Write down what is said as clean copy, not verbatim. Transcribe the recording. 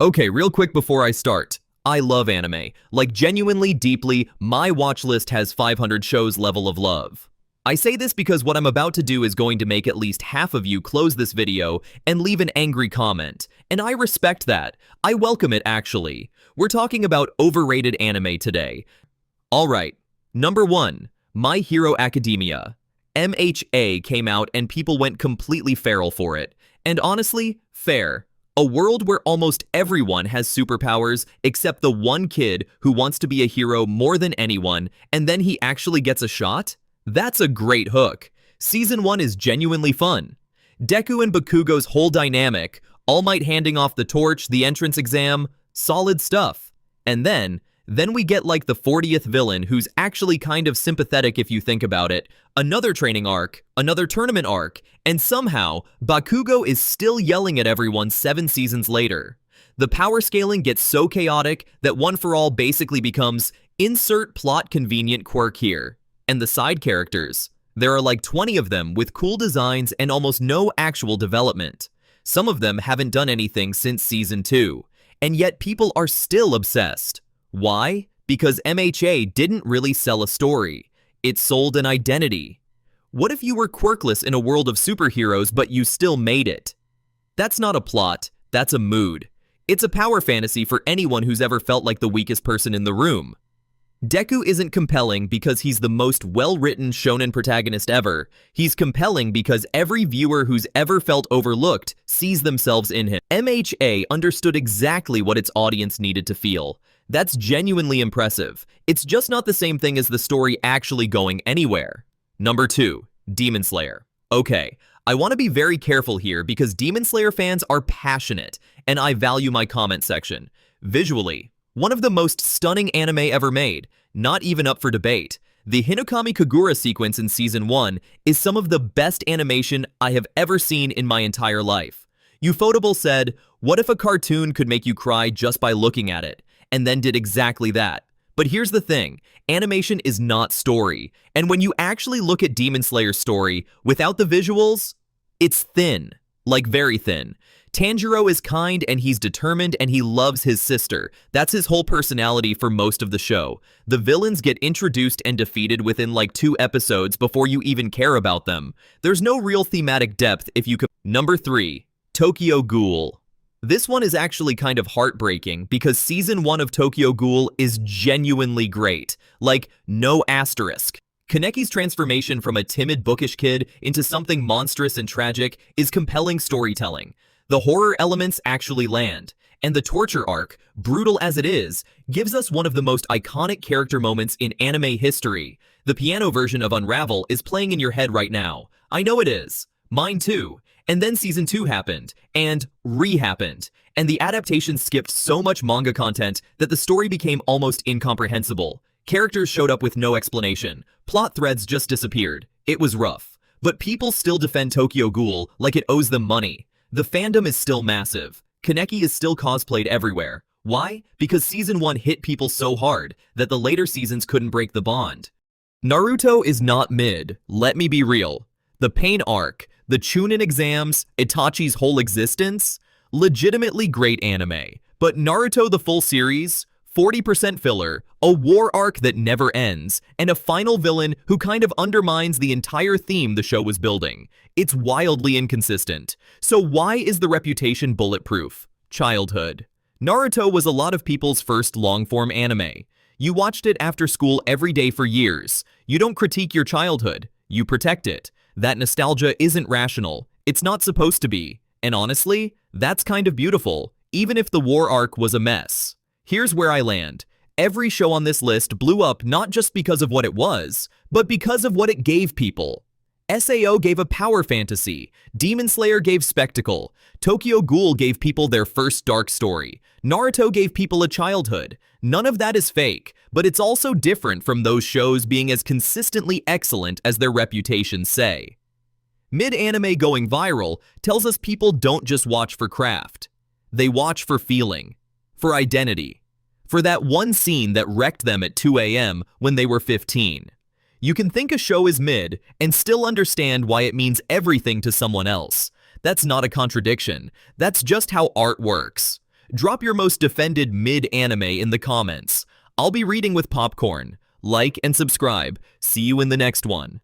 Okay, real quick before I start. I love anime. Like, genuinely, deeply, my watch list has 500 shows level of love. I say this because what I'm about to do is going to make at least half of you close this video and leave an angry comment. And I respect that. I welcome it, actually. We're talking about overrated anime today. Alright, number 1, My Hero Academia. MHA came out and people went completely feral for it. And honestly, fair. A world where almost everyone has superpowers except the one kid who wants to be a hero more than anyone, and then he actually gets a shot? That's a great hook. Season 1 is genuinely fun. Deku and Bakugo's whole dynamic, All Might handing off the torch, the entrance exam, solid stuff. And then we get like the 40th villain who's actually kind of sympathetic if you think about it, another training arc, another tournament arc, and somehow Bakugo is still yelling at everyone 7 seasons later. The power scaling gets so chaotic that One for All basically becomes insert plot convenient quirk here. And the side characters, there are like 20 of them with cool designs and almost no actual development. Some of them haven't done anything since season 2, and yet people are still obsessed. Why? Because MHA didn't really sell a story. It sold an identity. What if you were quirkless in a world of superheroes but you still made it? That's not a plot, that's a mood. It's a power fantasy for anyone who's ever felt like the weakest person in the room. Deku isn't compelling because he's the most well-written shonen protagonist ever. He's compelling because every viewer who's ever felt overlooked sees themselves in him. MHA understood exactly what its audience needed to feel. That's genuinely impressive. It's just not the same thing as the story actually going anywhere. Number 2, Demon Slayer. Okay, I want to be very careful here because Demon Slayer fans are passionate, and I value my comment section. Visually, one of the most stunning anime ever made, not even up for debate. The Hinokami Kagura sequence in Season 1 is some of the best animation I have ever seen in my entire life. Ufotable said, "What if a cartoon could make you cry just by looking at it?" And then did exactly that. But here's the thing, animation is not story, and when you actually look at Demon Slayer's story, without the visuals, it's thin, like very thin. Tanjiro is kind and he's determined and he loves his sister. That's his whole personality for most of the show. The villains get introduced and defeated within like 2 episodes before you even care about them. There's no real thematic depth if you could. Number 3, Tokyo Ghoul. This one is actually kind of heartbreaking because Season 1 of Tokyo Ghoul is genuinely great. Like, no asterisk. Kaneki's transformation from a timid, bookish kid into something monstrous and tragic is compelling storytelling. The horror elements actually land, and the torture arc, brutal as it is, gives us one of the most iconic character moments in anime history. The piano version of Unravel is playing in your head right now. I know it is. Mine too. And then Season 2 happened, and re-happened, and the adaptation skipped so much manga content that the story became almost incomprehensible. Characters showed up with no explanation. Plot threads just disappeared. It was rough. But people still defend Tokyo Ghoul like it owes them money. The fandom is still massive. Kaneki is still cosplayed everywhere. Why? Because Season 1 hit people so hard that the later seasons couldn't break the bond. Naruto is not mid, let me be real. The Pain arc, the Chunin exams, Itachi's whole existence, legitimately great anime. But Naruto the full series, 40% filler, a war arc that never ends, and a final villain who kind of undermines the entire theme the show was building. It's wildly inconsistent. So why is the reputation bulletproof? Childhood. Naruto was a lot of people's first long-form anime. You watched it after school every day for years. You don't critique your childhood, you protect it. That nostalgia isn't rational. It's not supposed to be. And honestly, that's kind of beautiful, even if the war arc was a mess. Here's where I land. Every show on this list blew up not just because of what it was, but because of what it gave people. SAO gave a power fantasy. Demon Slayer gave spectacle. Tokyo Ghoul gave people their first dark story. Naruto gave people a childhood. None of that is fake, but it's also different from those shows being as consistently excellent as their reputations say. Mid-anime going viral tells us people don't just watch for craft. They watch for feeling, for identity, for that one scene that wrecked them at 2 a.m. when they were 15. You can think a show is mid and still understand why it means everything to someone else. That's not a contradiction. That's just how art works. Drop your most defended mid-anime in the comments. I'll be reading with popcorn. Like and subscribe. See you in the next one.